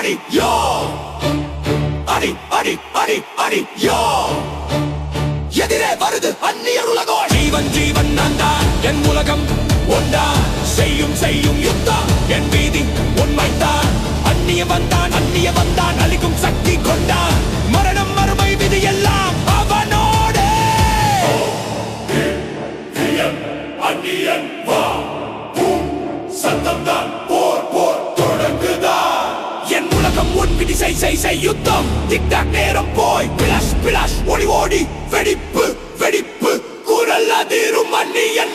அடி யோ அடி அடி அடி அடி யோ எதிரே வருது அந்நியர் உலகம் ஜீவன் ஜீவன் நான் தான் என் உலகம் ஒன்றான் செய்யும் செய்யும் யுத்தம் என் வீதி உண்மைத்தான் அந்நிய வந்தான் அழிக்கும் சக்தி கொண்டான் மரணம் மறுமை விதி எல்லாம் அவனோடு அந்நியன் வா சத்தம் தான் போர் போர் தொடங்குதான் என் உலகம் உன் விதி செய் யுத்தம் டிக்டாக் நேரம் போய் பிளாஷ் பிளாஷ் ஓடி ஓடி வெடிப்பு வெடிப்பு குரல் அதிரும் அந்நியன்